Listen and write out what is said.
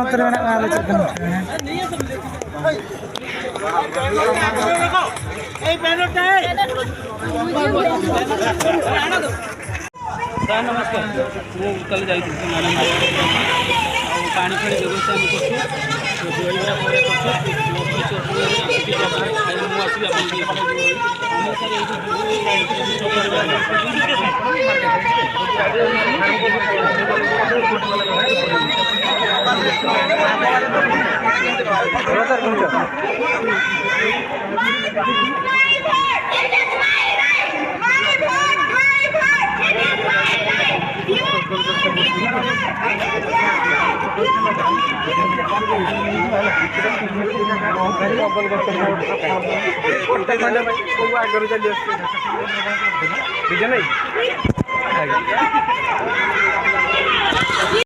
नतर में आलो चेतन ए बैनरटा सर नमस्कार मु कल जाई थी मैडम पानी फाणी व्यवस्था हम आगर चली